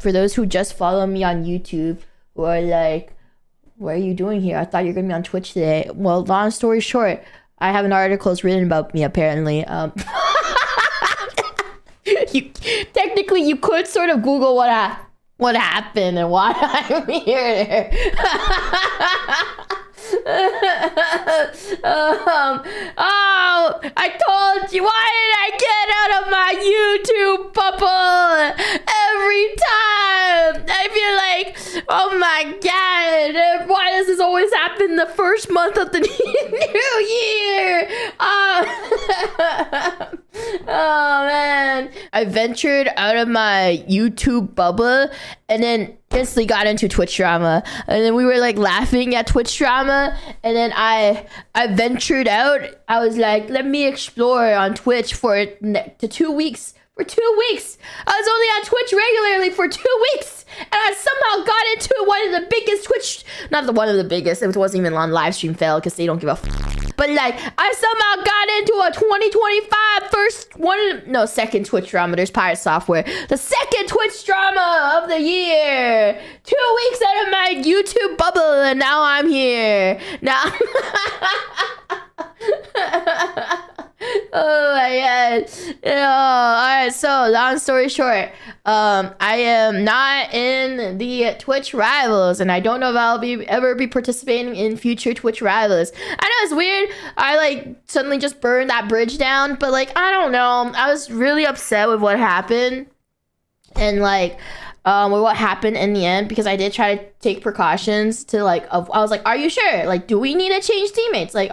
for those who just follow me on YouTube, who are like, what are you doing here? I thought you were gonna be on Twitch today. Well, long story short, I have an article written about me apparently. Technically you could sort of Google what happened and why I'm here. Oh, I told you, why did I get out of my YouTube bubble every time? I feel like, oh my god, why does this always happen the first month of the new year? Oh man, I ventured out of my YouTube bubble and then instantly got into Twitch drama, and then we were like laughing at Twitch drama, and then I ventured out. I was like, let me explore on Twitch for 2 weeks. For 2 weeks, I was only on Twitch regularly for 2 weeks, and I somehow got into one of the biggest Twitch, not the one of the biggest, it wasn't even on live stream fail because they don't give a but like I somehow got into a 2025 second Twitch drama. There's pirate software, the second Twitch drama of the year. 2 weeks out of my YouTube bubble, and now I'm here now. Oh my god. Alright, so long story short, I am not in the Twitch rivals, and I don't know if I'll ever be participating in future Twitch rivals. I know it's weird, I like suddenly just burned that bridge down, but like I don't know, I was really upset with what happened, and like with what happened in the end, because I did try to take precautions to like, I was like, are you sure? Like, do we need to change teammates? Like,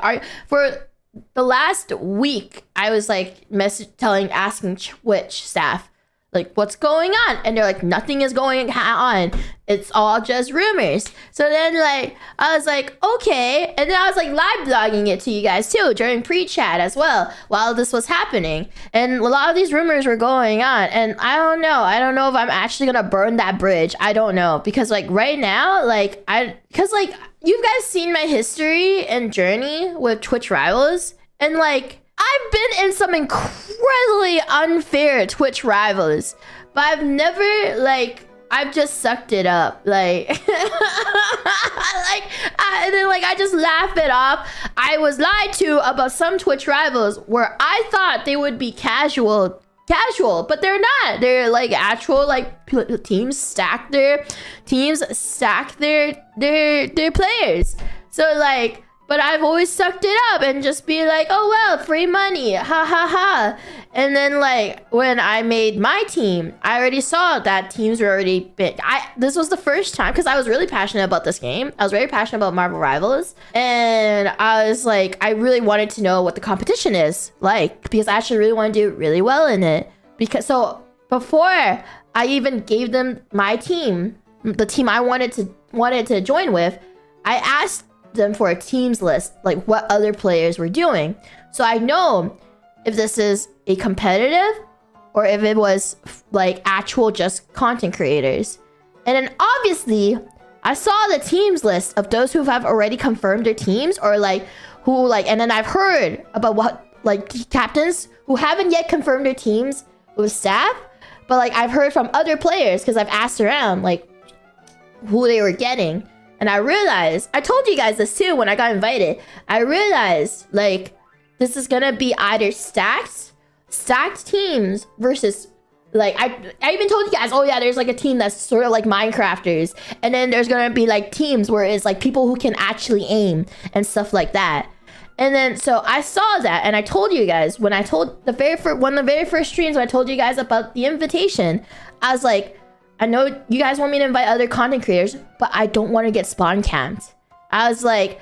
for the last week, I was like asking Twitch staff, like, what's going on? And they're like, nothing is going on. It's all just rumors. So then like, I was like, okay. And then I was like live blogging it to you guys too during pre-chat as well while this was happening. And a lot of these rumors were going on. And I don't know if I'm actually gonna burn that bridge. I don't know. Because like right now, like because like you've guys seen my history and journey with Twitch rivals. And like, I've been in some incredibly unfair Twitch rivals, but I've never like, I've just sucked it up, like, and then like I just laugh it off. I was lied to about some Twitch rivals where I thought they would be casual, but they're not. They're like actual like teams stack their players. So like, but I've always sucked it up and just be like, oh well, free money, ha ha ha. And then like when I made my team, I already saw that teams were already big. This was the first time, because I was really passionate about this game. I was very passionate about Marvel Rivals, and I was like, I really wanted to know what the competition is like, because I actually really want to do really well in it. Because so before I even gave them my team, the team I wanted to join with, I asked them for a teams list, like what other players were doing, so I know if this is a competitive or if it was like actual just content creators. And then obviously I saw the teams list of those who have already confirmed their teams, or like who like, and then I've heard about what like captains who haven't yet confirmed their teams with staff, but like I've heard from other players because I've asked around like who they were getting. And I realized, I told you guys this too when I got invited, I realized like this is gonna be either stacked teams versus like, I even told you guys, oh yeah, there's like a team that's sort of like Minecrafters, and then there's gonna be like teams where it's like people who can actually aim and stuff like that. And then so I saw that, and I told you guys when I told one of the very first streams when I told you guys about the invitation, I was like, I know you guys want me to invite other content creators, but I don't want to get spawn camped. I was like,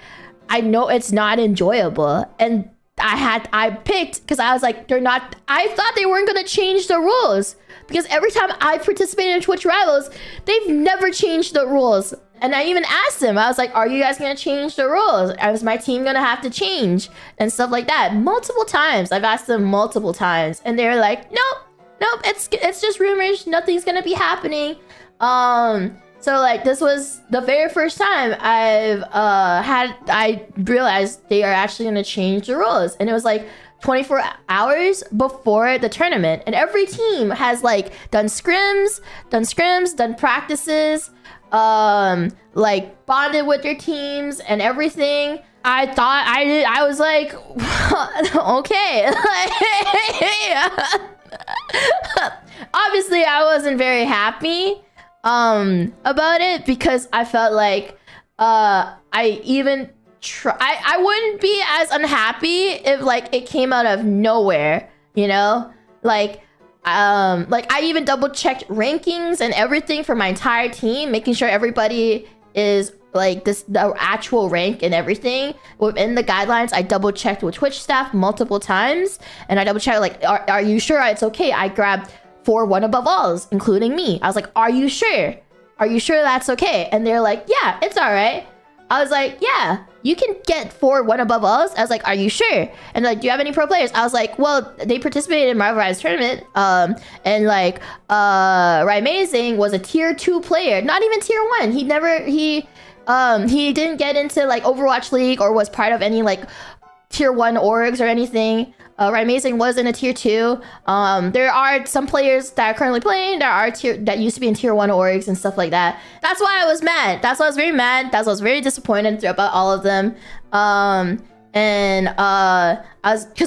I know it's not enjoyable. And I picked, because I was like, I thought they weren't going to change the rules. Because every time I participated in Twitch Rivals, they've never changed the rules. And I even asked them, I was like, are you guys going to change the rules? Is my team going to have to change? And stuff like that. Multiple times. I've asked them multiple times. And they're like, nope, it's just rumors. Nothing's gonna be happening. So like this was the very first time I realized they are actually gonna change the rules, and it was like 24 hours before the tournament, and every team has like done scrims, done practices, like bonded with their teams and everything. I thought I was like, okay. Obviously I wasn't very happy about it, because I felt like I wouldn't be as unhappy if like it came out of nowhere, you know? Like I even double checked rankings and everything for my entire team, making sure everybody is like the actual rank and everything within the guidelines. I double checked with Twitch staff multiple times, and I double checked like, are you sure it's okay? I grabbed 4 1 above alls, including me. I was like, are you sure? Are you sure that's okay? And they're like, yeah, it's all right. I was like, yeah, you can get 4 1 above alls. I was like, are you sure? And like, do you have any pro players? I was like, well, they participated in Marvel Rise tournament. And like, Rymazing was a tier 2 player, not even tier 1. He didn't get into like Overwatch League or was part of any like tier 1 orgs or anything. Rymazing was in a tier 2. There are some players that are currently playing that used to be in tier 1 orgs and stuff like that. That's why I was mad. That's why I was very mad. That's why I was very disappointed about all of them. Because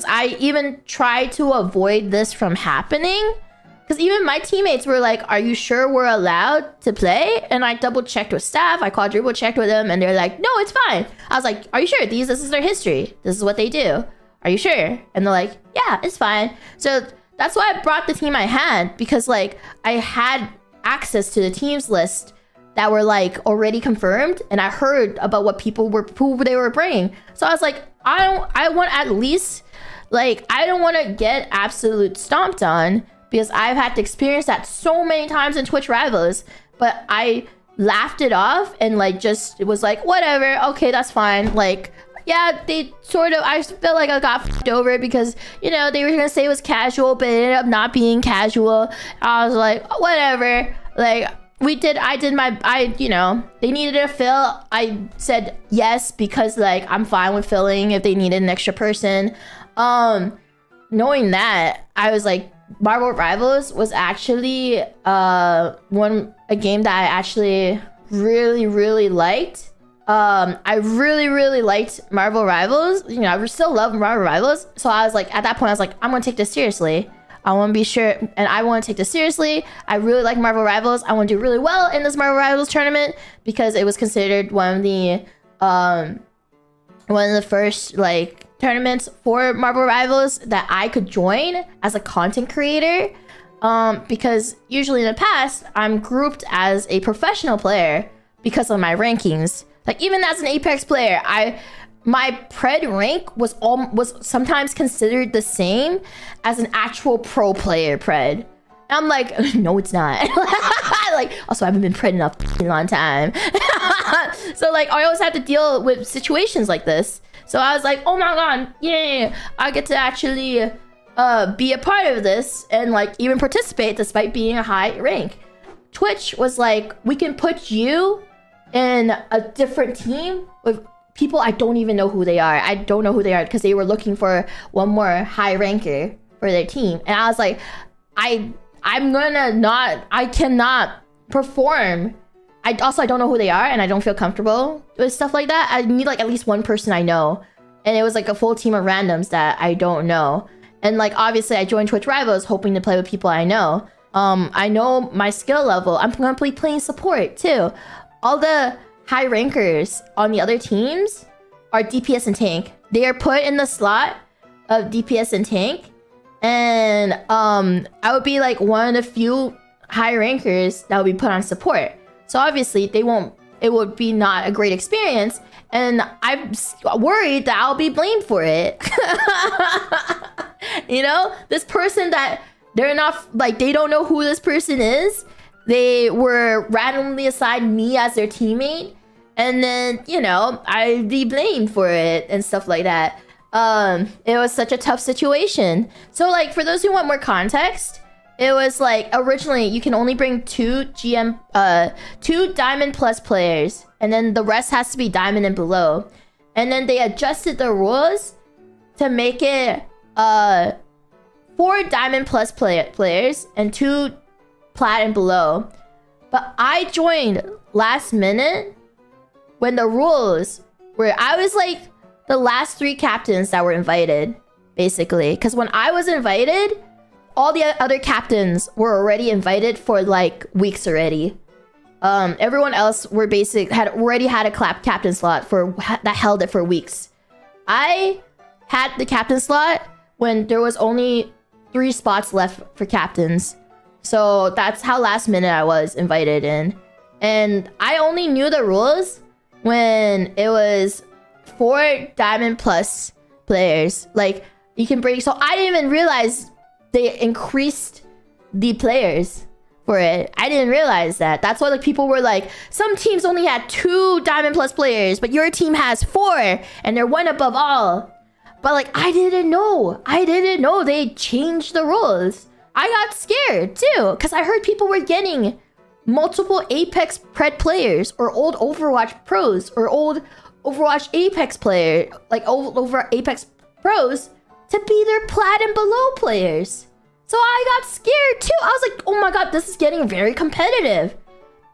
I even tried to avoid this from happening. Because even my teammates were like, are you sure we're allowed to play? And I double checked with staff. I quadruple checked with them, and they're like, no, it's fine. I was like, are you sure? This is their history. This is what they do. Are you sure? And they're like, yeah, it's fine. So that's why I brought the team I had, because like I had access to the teams list that were like already confirmed, and I heard about what who they were bringing. So I was like, I want at least like, I don't want to get absolute stomped on, because I've had to experience that so many times in Twitch Rivals. But I laughed it off and like just was like, whatever, okay, that's fine. Like, yeah, they sort of, I feel like I got f***ed over because, you know, they were gonna say it was casual, but it ended up not being casual. I was like, whatever. Like, you know, they needed a fill. I said yes, because like, I'm fine with filling if they needed an extra person. Knowing that, I was like, Marvel Rivals was actually a game that I actually really liked. I really liked Marvel Rivals. You know, I still love Marvel Rivals. So I was like, at that point, I was like, I'm gonna take this seriously. I want to be sure, and I want to take this seriously. I really like Marvel Rivals. I want to do really well in this Marvel Rivals tournament, because it was considered one of the first like tournaments for Marvel Rivals that I could join as a content creator. Because usually in the past, I'm grouped as a professional player because of my rankings. Like, even as an Apex player, my pred rank was sometimes considered the same as an actual pro player pred. And I'm like, no, it's not. Like, also, I haven't been pred in a long time. So like, I always have to deal with situations like this. So I was like, oh my god, yeah, I get to actually be a part of this and like even participate despite being a high rank. Twitch was like, we can put you in a different team with people I don't even know who they are. I don't know who they are, because they were looking for one more high ranker for their team. And I was like, I cannot perform. I don't know who they are, and I don't feel comfortable with stuff like that. I need like at least one person I know. And it was like a full team of randoms that I don't know. And like, obviously I joined Twitch Rivals hoping to play with people I know. I know my skill level. I'm gonna be playing support too. All the high rankers on the other teams are DPS and tank. They are put in the slot of DPS and tank. And I would be like one of the few high rankers that would be put on support. So obviously it would be not a great experience, and I'm worried that I'll be blamed for it. You know, this person that they're not, like, they don't know who this person is. They were randomly assigned me as their teammate, and then, you know, I'd be blamed for it and stuff like that. It was such a tough situation. So like, for those who want more context, it was like, originally you can only bring two Diamond Plus players, and then the rest has to be Diamond and below. And then they adjusted the rules to make it 4 diamond plus players and 2 plat and below. But I joined last minute when the rules were, I was like the last 3 captains that were invited, basically. Because when I was invited, all the other captains were already invited for like weeks already. Everyone else were had already had a captain slot that held it for weeks. I had the captain slot when there was only 3 spots left for captains. So that's how last minute I was invited in. And I only knew the rules when it was 4 diamond plus players. Like, you can bring... So I didn't even realize they increased the players for it. I didn't realize that. That's why like people were like, some teams only had 2 diamond plus players, but your team has 4 and they're 1 above all. But like, I didn't know. I didn't know they changed the rules. I got scared too, because I heard people were getting multiple Apex Pred players or old Overwatch pros or old Overwatch Apex player, like over Apex pros, to be their plat and below players. So I got scared too. I was like, oh my god, this is getting very competitive.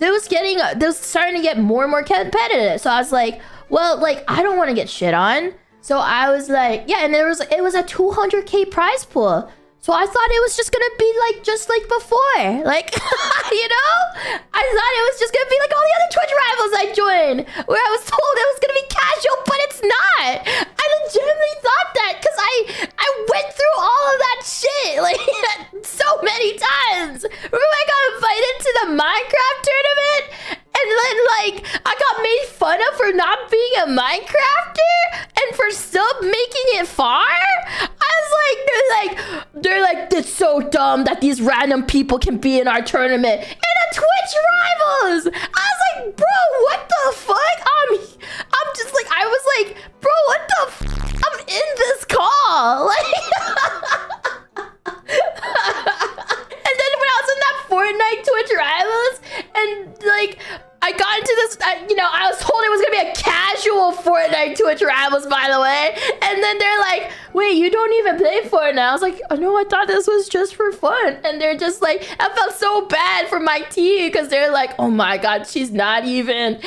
This was starting to get more and more competitive. So I was like, well, like, I don't want to get shit on. So I was like, yeah, and it was a 200k prize pool. So I thought it was just gonna be like just like before, like you know, I thought it was just gonna be like all the other Twitch rivals I joined, where I was told it was gonna be casual, but it's not. I legitimately thought that because I went through all of that shit like so many times. Remember, I got invited to the Minecraft tournament, and then like I got made fun of for not being a Minecrafter and for still making it far. I was like, they're like, it's so dumb that these random people can be in our tournament. And the Twitch rivals! I was like, bro, what the fuck? I'm just like, I was like, bro, what the fuck? I'm in this call. Like, and then when I was in that Fortnite Twitch rivals, and like, I got into this, you know, I was told it was gonna be a casual Fortnite Twitch rivals, by the way. And then they're like, wait, you don't even play Fortnite? I was like, oh no, I thought this was just for fun. And they're just like, I felt so bad for my team because they're like, oh my god, she doesn't even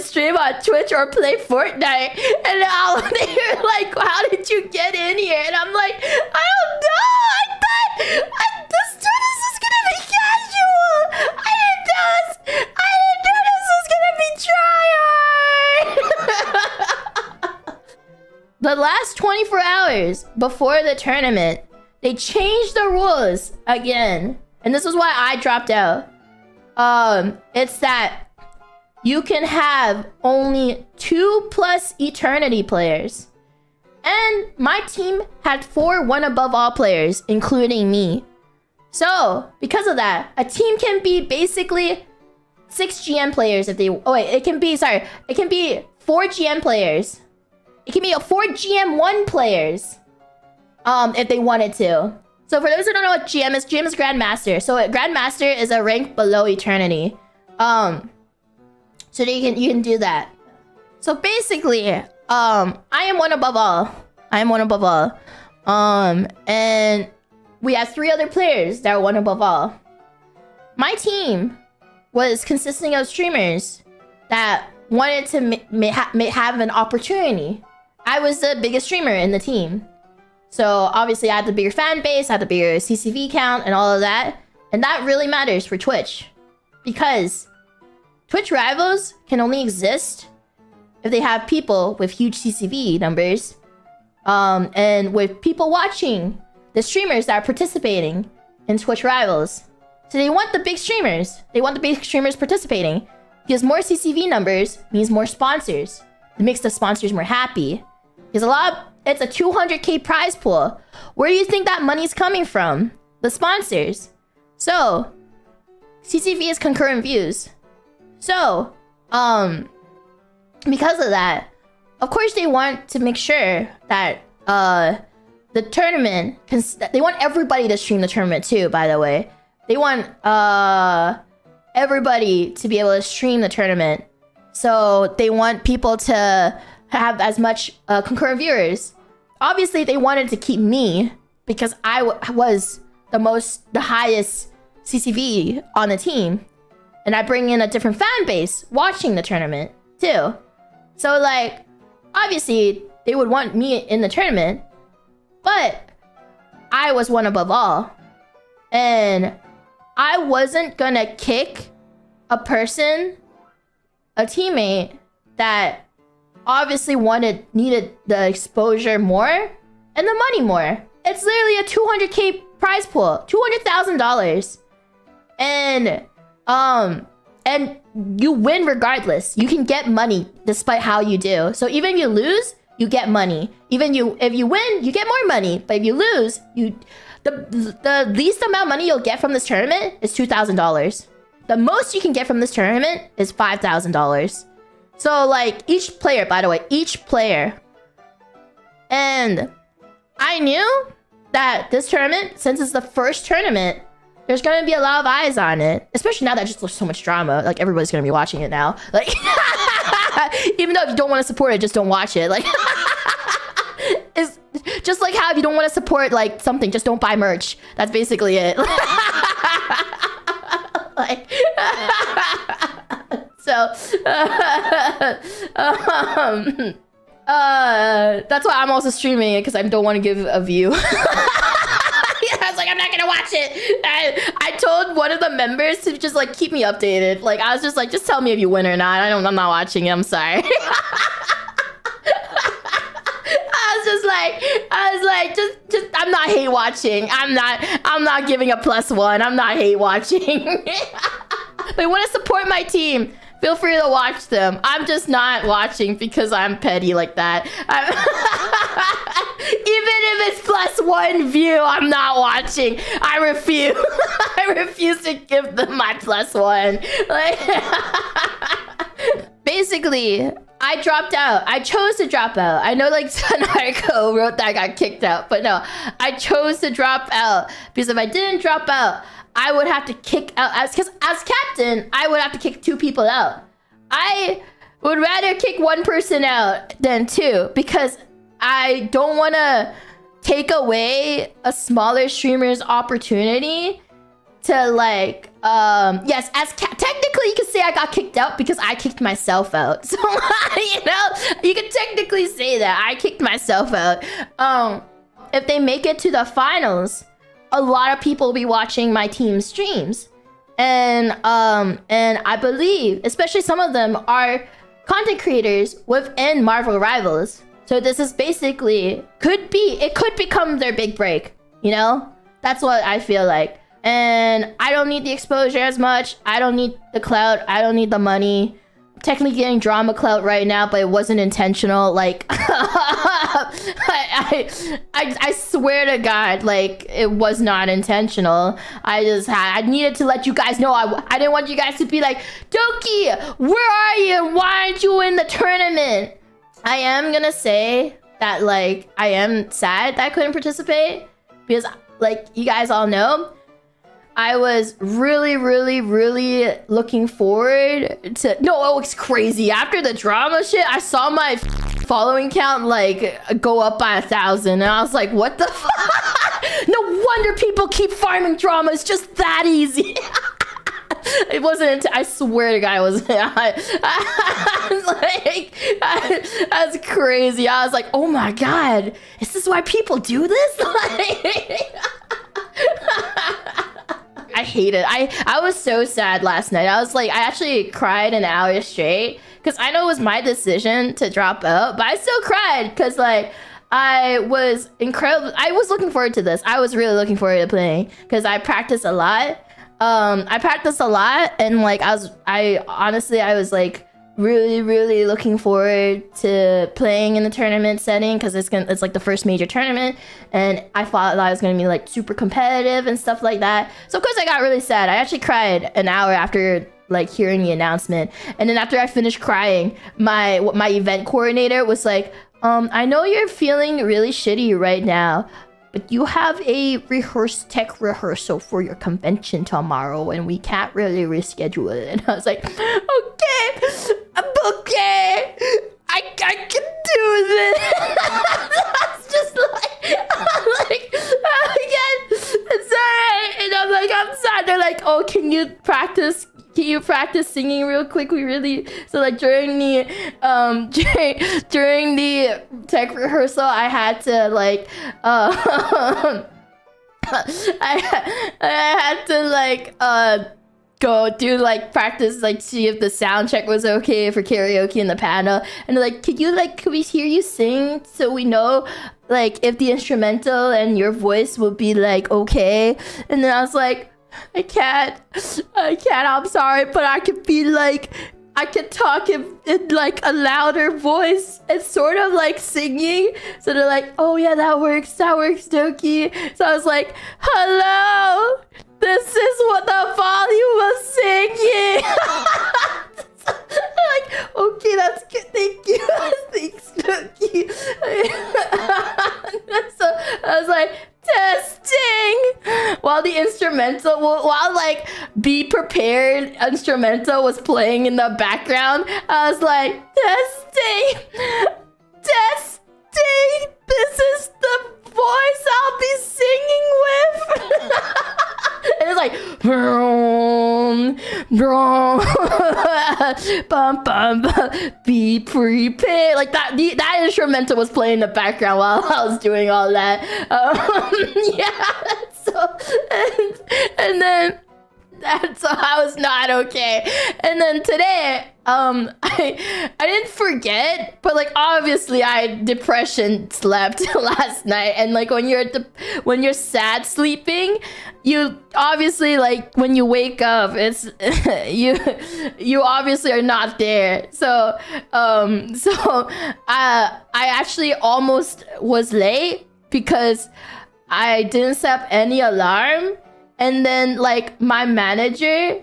stream on Twitch or play Fortnite. And they're like, how did you get in here? And I'm like, I don't know. I thought this is gonna be casual. I didn't know this was gonna be tryhard. The last 24 hours before the tournament, they changed the rules again. And this is why I dropped out. It's that you can have only 2+ eternity players. And my team had 4 1 above all players, including me. So, because of that, a team can be basically 6 GM players if they... Oh wait, it can be 4 GM players. It can be 4 GM1 players. If they wanted to. So for those who don't know what GM is Grandmaster. So Grandmaster is a rank below Eternity. So you can do that. So basically, I am 1 above all. I am 1 above all. And we have 3 other players that are 1 above all. My team was consisting of streamers that wanted to have an opportunity. I was the biggest streamer in the team. So obviously I had the bigger fan base, I had the bigger CCV count and all of that. And that really matters for Twitch. Because Twitch rivals can only exist if they have people with huge CCV numbers. And with people watching the streamers that are participating in Twitch rivals. So they want the big streamers. They want the big streamers participating. Because more CCV numbers means more sponsors. It makes the sponsors more happy. Because it's a 200k prize pool. Where do you think that money's coming from? The sponsors. So, CCV is concurrent views. So, because of that, of course they want to make sure that the tournament, they want everybody to stream the tournament too, by the way. They want everybody to be able to stream the tournament. So they want people to have as much concurrent viewers obviously they wanted to keep me because I was the highest CCV on the team. And I bring in a different fan base watching the tournament too. So like, obviously they would want me in the tournament, but I was one above all. And I wasn't gonna kick a teammate that obviously needed the exposure more and the money more. It's literally a 200K prize pool, $200,000. And you win regardless. You can get money despite how you do. So even if you lose, you get money. If you win, you get more money. But if you lose, the least amount of money you'll get from this tournament is $2,000. The most you can get from this tournament is $5,000. So like each player, by the way, and I knew that this tournament, since it's the first tournament, there's gonna be a lot of eyes on it. Especially now that just there's so much drama. Like everybody's gonna be watching it now. Like even though if you don't want to support it, just don't watch it. Like it's just like how if you don't want to support like something, just don't buy merch. That's basically it. Like so that's why I'm also streaming it, because I don't want to give a view. I was like, I'm not gonna watch it. I told one of the members to just like keep me updated. Like I was just like, just tell me if you win or not. I'm not watching it. I'm sorry. I was like, just I'm not hate watching. I'm not giving a +1. I'm not hate watching. But you want to support my team, feel free to watch them. I'm just not watching because I'm petty like that. Even if it's +1 view, I'm not watching. I refuse. I refuse to give them my +1. Like, basically, I dropped out. I chose to drop out. I know like an article wrote that I got kicked out, but no, I chose to drop out because if I didn't drop out, I would have to kick out as captain. I would have to kick 2 people out. I would rather kick 1 person out than 2 because I don't want to take away a smaller streamer's opportunity to like yes, technically you can say I got kicked out because I kicked myself out. So you know, you can technically say that I kicked myself out. If they make it to the finals, a lot of people will be watching my team's streams. And I believe, especially some of them are content creators within Marvel Rivals. So this is basically it could become their big break, you know? That's what I feel like. And I don't need the exposure as much. I don't need the clout. I don't need the money. I'm technically getting drama clout right now, but it wasn't intentional. Like I swear to God, like it was not intentional. I needed to let you guys know. I didn't want you guys to be like, Doki, where are you? Why aren't you in the tournament? I am gonna say that like I am sad that I couldn't participate because like you guys all know, I was really, really, really looking forward to... No, it was crazy. After the drama shit, I saw my following count like go up by 1,000. And I was like, what the fuck? No wonder people keep farming drama. It's just that easy. It wasn't... I swear to God, it was... I was like... That's crazy. I was like, oh my God. Is this why people do this? Like... I hate it. I was so sad last night. I was like, I actually cried an hour straight because I know it was my decision to drop out, but I still cried because like I was incredible. I was looking forward to this. I was really looking forward to playing because I practiced a lot. I practiced a lot and like I honestly was like really, really looking forward to playing in the tournament setting because it's like the first major tournament, and I thought that I was gonna be like super competitive and stuff like that. So of course I got really sad. I actually cried an hour after like hearing the announcement, and then after I finished crying, my event coordinator was like, I know you're feeling really shitty right now, but you have a tech rehearsal for your convention tomorrow and we can't really reschedule it. And I was like, okay, I'm okay. I can do this. I was just oh, can you practice singing real quick? We really, so like during the during the tech rehearsal, I had to like I had to like go do like practice, like see if the sound check was okay for karaoke in the panel, and like, can we hear you sing so we know like if the instrumental and your voice will be like okay. And then I was like, I can't, I'm sorry, but I could be like, I could talk in like a louder voice. It's sort of like singing. So they're like, oh yeah, that works, Doki. So I was like, hello, this is what the volume was singing. Like, okay, that's good, thank you. Thanks, Doki. So I was like, testing, while the instrumental, while like Be Prepared instrumental was playing in the background. I was like, testing, this is the voice I'll be singing with. And it's like brum, brum, bum, bum, bum, be prepared. Like that instrumental was playing in the background while I was doing all that. Yeah. So and then so I was not okay. And then today, I didn't forget, but like obviously I depression slept last night, and like when you're sad sleeping, you obviously like when you wake up, it's you obviously are not there. So I actually almost was late because I didn't set up any alarm. And then like my manager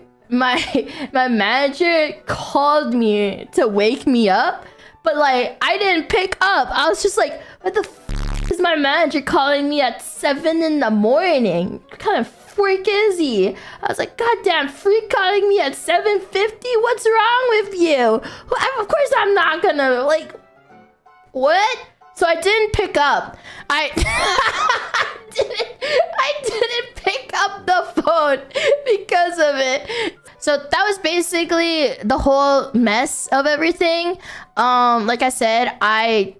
called me to wake me up, but like I didn't pick up. I was just like, what the f is my manager calling me at 7 in the morning? What kind of freak is he? I was like, goddamn freak calling me at 7:50? What's wrong with you? Of course I'm not gonna, like, what? So I didn't pick up. I didn't pick up the phone because of it. So that was basically the whole mess of everything. Like I said, I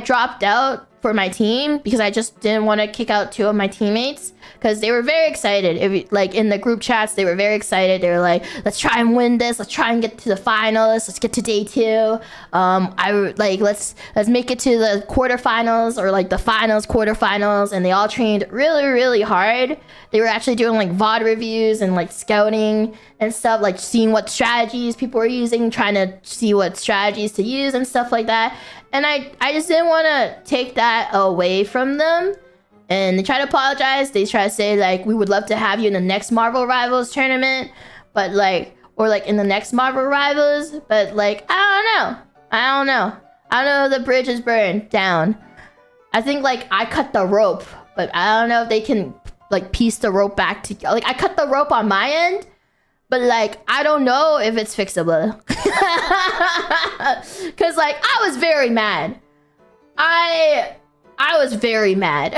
dropped out for my team because I just didn't want to kick out 2 of my teammates because they were very excited. Like in the group chats, they were very excited. They were like, let's try and win this. Let's try and get to the finals. Let's get to day 2. Let's make it to the quarterfinals or like the finals, quarterfinals. And they all trained really, really hard. They were actually doing like VOD reviews and like scouting and stuff, like seeing what strategies people were using, trying to see what strategies to use and stuff like that. And I just didn't want to take that away from them. And they try to apologize. They try to say like, we would love to have you in the next Marvel Rivals tournament, but like, or like in the next Marvel Rivals, but like, I don't know. The bridge is burned down. I think like I cut the rope, but I don't know if they can like piece the rope back together. Like I cut the rope on my end, but like, I don't know if it's fixable. Cause like, I was very mad. I was very mad.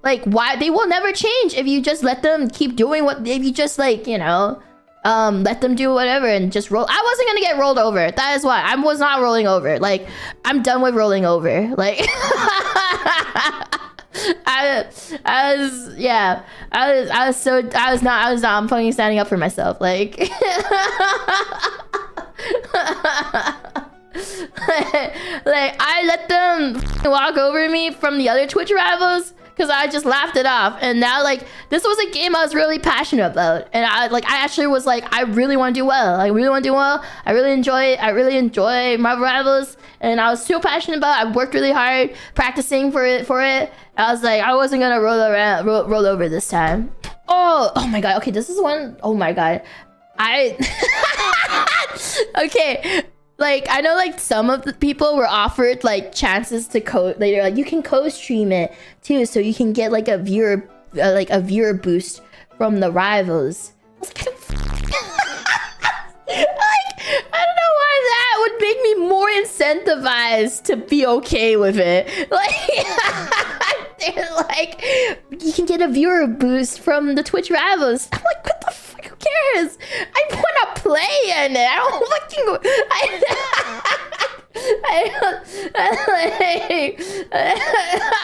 Like, why? They will never change if you just let them keep doing what, if you just like, you know, let them do whatever and just roll. I wasn't gonna get rolled over. That is why I was not rolling over. Like, I'm done with rolling over. Like, I'm fucking standing up for myself. Like, like I let them walk over me from the other Twitch rivals because I just laughed it off. And now like this was a game I was really passionate about, and I actually was like, I really want to do well. I really enjoy it. I really enjoy Marvel Rivals, and I was so passionate about it. I worked really hard practicing for it. I was like, I wasn't gonna roll over this time. Oh my god. Okay, this is one. Oh my god. Okay. Like, I know like some of the people were offered like chances to later, like you can co-stream it too, so you can get like a viewer boost from the rivals. I was like, I don't know why that would make me more incentivized to be okay with it. Like, They're like, you can get a viewer boost from the Twitch rivals. I'm like, what the fuck? Who cares? I want to play in it. I don't fucking. I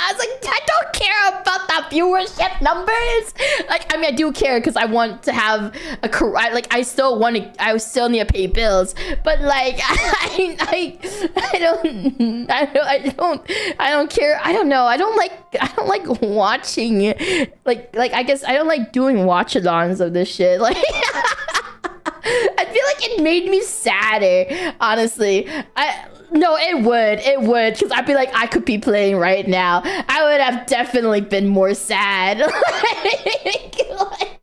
was like, I don't care about the viewership numbers. Like, I mean, I do care because I want to have a career. Like, I still need to pay bills. But like, I don't care. I don't know. I don't like watching. Like I guess I don't like doing watch-alongs of this shit. Like. I feel like it made me sadder, honestly. No, it would, because I'd be like, I could be playing right now. I would have definitely been more sad. Like,